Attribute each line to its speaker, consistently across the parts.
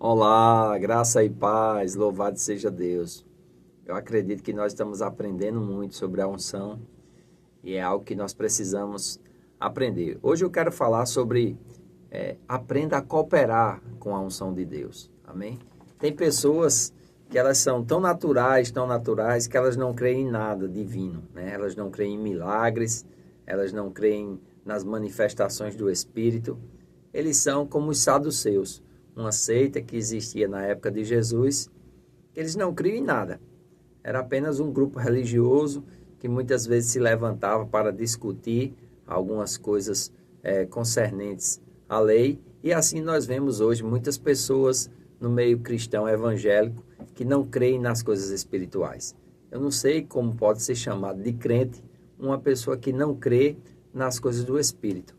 Speaker 1: Olá, graça e paz, louvado seja Deus. Eu acredito que nós estamos aprendendo muito sobre a unção e é algo que nós precisamos aprender. Hoje eu quero falar sobre aprenda a cooperar com a unção de Deus. Amém? Tem pessoas que elas são tão naturais, que elas não creem em nada divino, né? Elas não creem em milagres, elas não creem nas manifestações do Espírito. Eles são como os saduceus, uma seita que existia na época de Jesus, que eles não criam em nada. Era apenas um grupo religioso que muitas vezes se levantava para discutir algumas coisas concernentes à lei. E assim nós vemos hoje muitas pessoas no meio cristão evangélico que não creem nas coisas espirituais. Eu não sei como pode ser chamado de crente uma pessoa que não crê nas coisas do Espírito.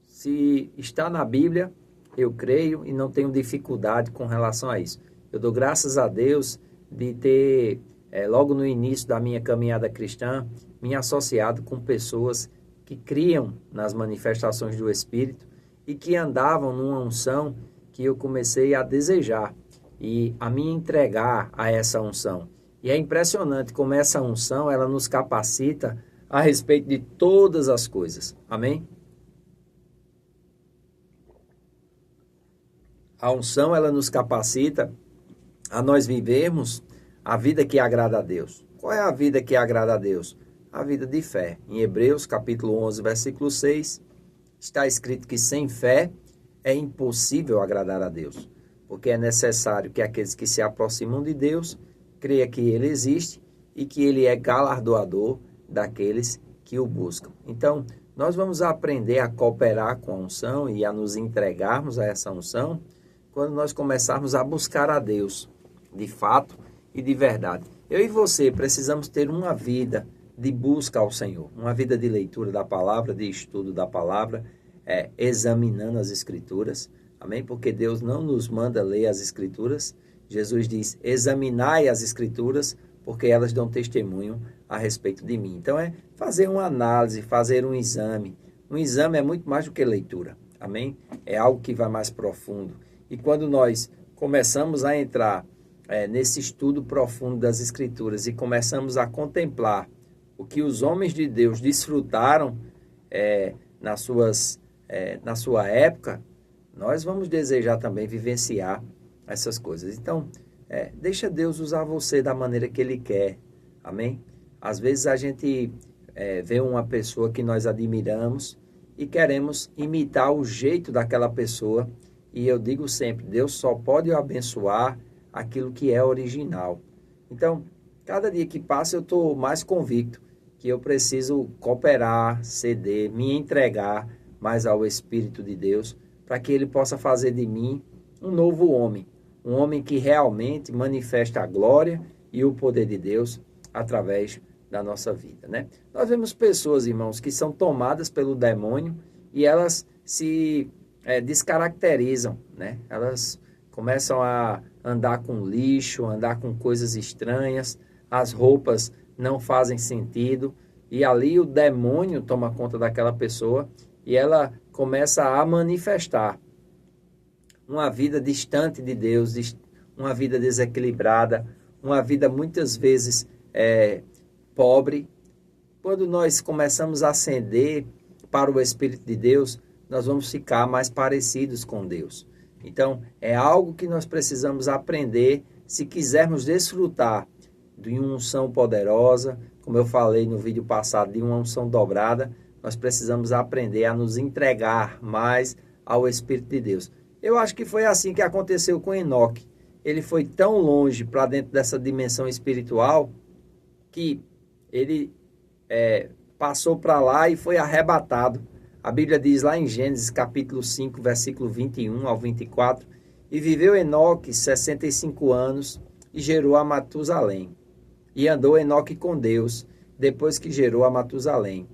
Speaker 1: Se está na Bíblia, eu creio e não tenho dificuldade com relação a isso. Eu dou graças a Deus de ter, logo no início da minha caminhada cristã, me associado com pessoas que criam nas manifestações do Espírito e que andavam numa unção que eu comecei a desejar e a me entregar a essa unção. E é impressionante como essa unção, ela nos capacita a respeito de todas as coisas. Amém? A unção, ela nos capacita a nós vivermos a vida que agrada a Deus. Qual é a vida que agrada a Deus? A vida de fé. Em Hebreus, capítulo 11, versículo 6, está escrito que sem fé é impossível agradar a Deus, porque é necessário que aqueles que se aproximam de Deus creiam que Ele existe e que Ele é galardoador daqueles que o buscam. Então, nós vamos aprender a cooperar com a unção e a nos entregarmos a essa unção quando nós começarmos a buscar a Deus, de fato e de verdade. Eu e você precisamos ter uma vida de busca ao Senhor, uma vida de leitura da palavra, de estudo da palavra, examinando as Escrituras, amém? Porque Deus não nos manda ler as Escrituras. Jesus diz, examinai as Escrituras, porque elas dão testemunho a respeito de mim. Então fazer uma análise, fazer um exame. Um exame é muito mais do que leitura, amém? É algo que vai mais profundo. E quando nós começamos a entrar nesse estudo profundo das Escrituras e começamos a contemplar o que os homens de Deus desfrutaram na sua época, nós vamos desejar também vivenciar essas coisas. Então, deixa Deus usar você da maneira que Ele quer, amém? Às vezes a gente vê uma pessoa que nós admiramos e queremos imitar o jeito daquela pessoa. E eu digo sempre, Deus só pode abençoar aquilo que é original. Então, cada dia que passa eu estou mais convicto que eu preciso cooperar, ceder, me entregar mais ao Espírito de Deus, para que Ele possa fazer de mim um novo homem. Um homem que realmente manifesta a glória e o poder de Deus através da nossa vida, né? Nós vemos pessoas, irmãos, que são tomadas pelo demônio e elas se descaracterizam, né? Elas começam a andar com lixo, andar com coisas estranhas, as roupas não fazem sentido, e ali o demônio toma conta daquela pessoa e ela começa a manifestar uma vida distante de Deus, uma vida desequilibrada, uma vida muitas vezes pobre. Quando nós começamos a ascender para o Espírito de Deus, nós vamos ficar mais parecidos com Deus. Então, é algo que nós precisamos aprender se quisermos desfrutar de uma unção poderosa, como eu falei no vídeo passado, de uma unção dobrada, nós precisamos aprender a nos entregar mais ao Espírito de Deus. Eu acho que foi assim que aconteceu com Enoque. Ele foi tão longe para dentro dessa dimensão espiritual que ele passou para lá e foi arrebatado. A Bíblia diz lá em Gênesis capítulo 5, versículo 21 ao 24, e viveu Enoque 65 anos e gerou a Matusalém. E andou Enoque com Deus, depois que gerou a Matusalém,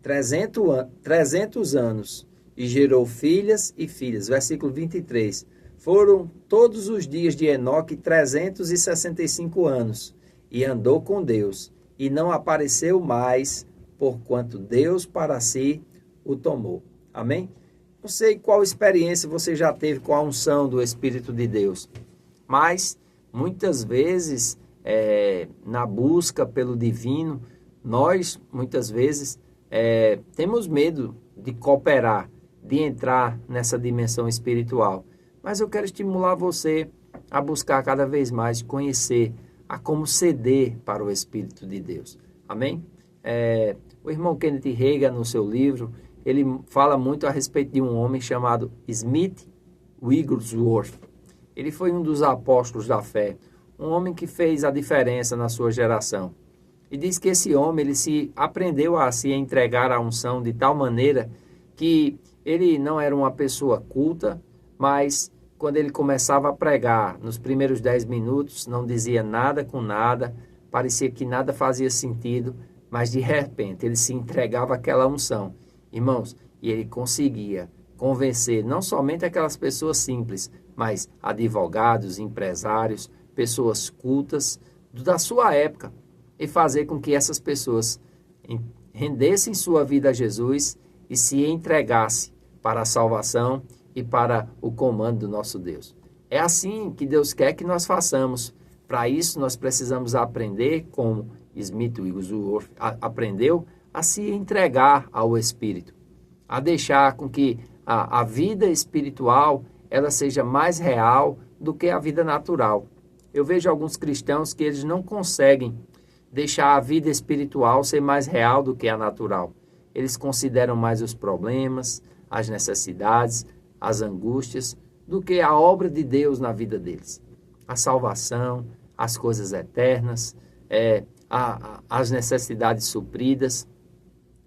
Speaker 1: 300 anos, e gerou filhas e filhas. Versículo 23, foram todos os dias de Enoque 365 anos, e andou com Deus, e não apareceu mais, porquanto Deus para si o tomou. Amém? Não sei qual experiência você já teve com a unção do Espírito de Deus, mas muitas vezes, na busca pelo divino, nós, muitas vezes, temos medo de cooperar, de entrar nessa dimensão espiritual. Mas eu quero estimular você a buscar cada vez mais conhecer a como ceder para o Espírito de Deus. Amém? O irmão Kenneth Hagin, no seu livro, ele fala muito a respeito de um homem chamado Smith Wigglesworth. Ele foi um dos apóstolos da fé, um homem que fez a diferença na sua geração. E diz que esse homem ele aprendeu a se entregar à unção de tal maneira que ele não era uma pessoa culta, mas quando ele começava a pregar, nos primeiros 10 minutos, não dizia nada com nada, parecia que nada fazia sentido, mas de repente ele se entregava àquela unção. Irmãos, e ele conseguia convencer não somente aquelas pessoas simples, mas advogados, empresários, pessoas cultas da sua época, e fazer com que essas pessoas rendessem sua vida a Jesus e se entregassem para a salvação e para o comando do nosso Deus. É assim que Deus quer que nós façamos. Para isso, nós precisamos aprender, como Smith Wigglesworth aprendeu, a se entregar ao Espírito, a deixar com que a vida espiritual ela seja mais real do que a vida natural. Eu vejo alguns cristãos que eles não conseguem deixar a vida espiritual ser mais real do que a natural. Eles consideram mais os problemas, as necessidades, as angústias, do que a obra de Deus na vida deles. A salvação, as coisas eternas, as necessidades supridas.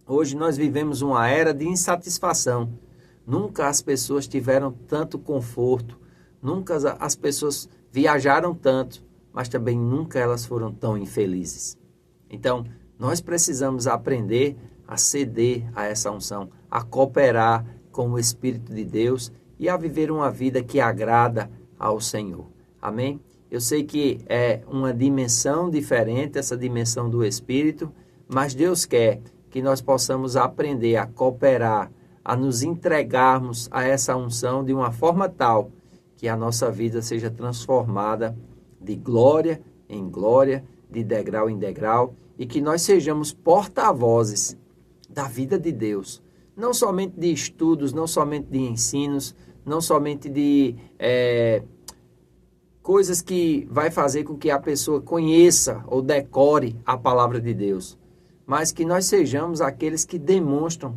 Speaker 1: Hoje nós vivemos uma era de insatisfação. Nunca as pessoas tiveram tanto conforto, nunca as pessoas viajaram tanto, mas também nunca elas foram tão infelizes. Então, nós precisamos aprender a ceder a essa unção, a cooperar com o Espírito de Deus e a viver uma vida que agrada ao Senhor. Amém? Eu sei que é uma dimensão diferente, essa dimensão do Espírito, mas Deus quer que nós possamos aprender a cooperar, a nos entregarmos a essa unção de uma forma tal que a nossa vida seja transformada de glória em glória, de degrau em degrau, e que nós sejamos porta-vozes da vida de Deus. Não somente de estudos, não somente de ensinos, não somente de coisas que vai fazer com que a pessoa conheça ou decore a palavra de Deus, mas que nós sejamos aqueles que demonstram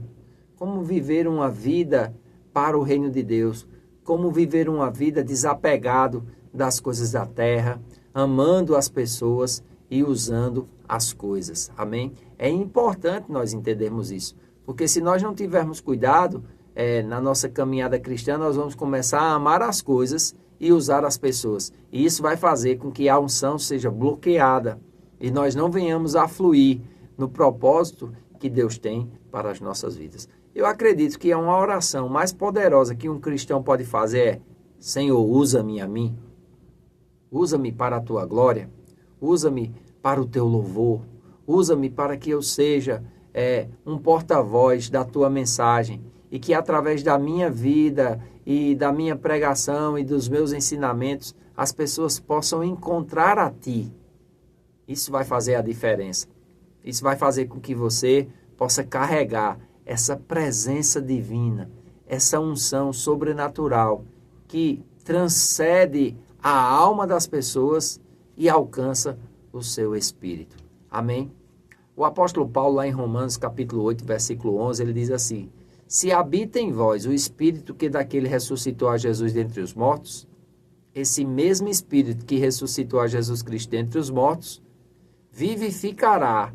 Speaker 1: como viver uma vida para o reino de Deus, como viver uma vida desapegado das coisas da terra, amando as pessoas e usando as coisas. Amém? É importante nós entendermos isso, porque se nós não tivermos cuidado, na nossa caminhada cristã, nós vamos começar a amar as coisas e usar as pessoas. E isso vai fazer com que a unção seja bloqueada e nós não venhamos a fluir no propósito que Deus tem para as nossas vidas. Eu acredito que é uma oração mais poderosa que um cristão pode fazer Senhor, usa-me a mim. Usa-me para a tua glória. Usa-me para o teu louvor. Usa-me para que eu seja um porta-voz da tua mensagem e que através da minha vida e da minha pregação e dos meus ensinamentos as pessoas possam encontrar a ti. Isso vai fazer a diferença. Isso vai fazer com que você possa carregar essa presença divina, essa unção sobrenatural que transcende a alma das pessoas e alcança o seu espírito. Amém? O apóstolo Paulo, lá em Romanos, capítulo 8, versículo 11, ele diz assim: se habita em vós o Espírito que daquele ressuscitou a Jesus dentre os mortos, esse mesmo Espírito que ressuscitou a Jesus Cristo dentre os mortos, vivificará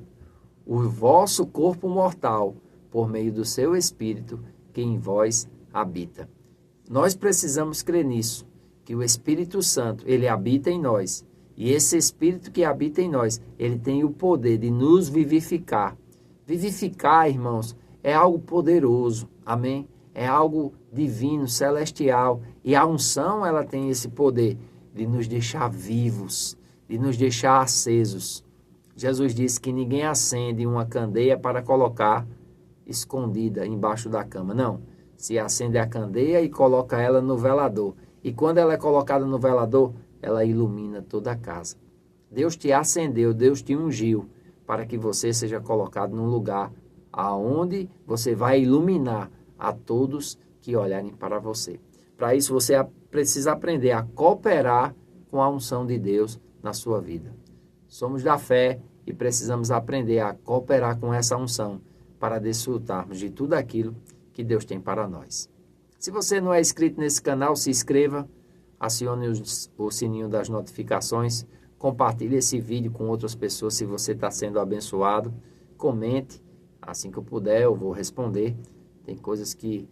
Speaker 1: o vosso corpo mortal por meio do seu Espírito que em vós habita. Nós precisamos crer nisso, que o Espírito Santo, ele habita em nós. E esse Espírito que habita em nós, ele tem o poder de nos vivificar. Vivificar, irmãos, é algo poderoso, amém? É algo divino, celestial. E a unção, ela tem esse poder de nos deixar vivos, de nos deixar acesos. Jesus disse que ninguém acende uma candeia para colocar escondida embaixo da cama. Não. se acende a candeia e coloca ela no velador. E quando ela é colocada no velador, ela ilumina toda a casa. Deus te acendeu, Deus te ungiu para que você seja colocado num lugar aonde você vai iluminar a todos que olharem para você. Para isso você precisa aprender a cooperar com a unção de Deus na sua vida. Somos da fé e precisamos aprender a cooperar com essa unção para desfrutarmos de tudo aquilo que Deus tem para nós. Se você não é inscrito nesse canal, se inscreva, acione o sininho das notificações, compartilhe esse vídeo com outras pessoas se você está sendo abençoado, comente, assim que eu puder eu vou responder. Tem coisas que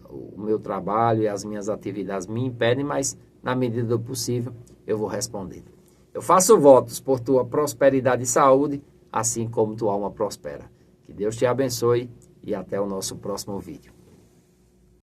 Speaker 1: o meu trabalho e as minhas atividades me impedem, mas na medida do possível eu vou responder. Eu faço votos por tua prosperidade e saúde, assim como tua alma prospera. Que Deus te abençoe e até o nosso próximo vídeo.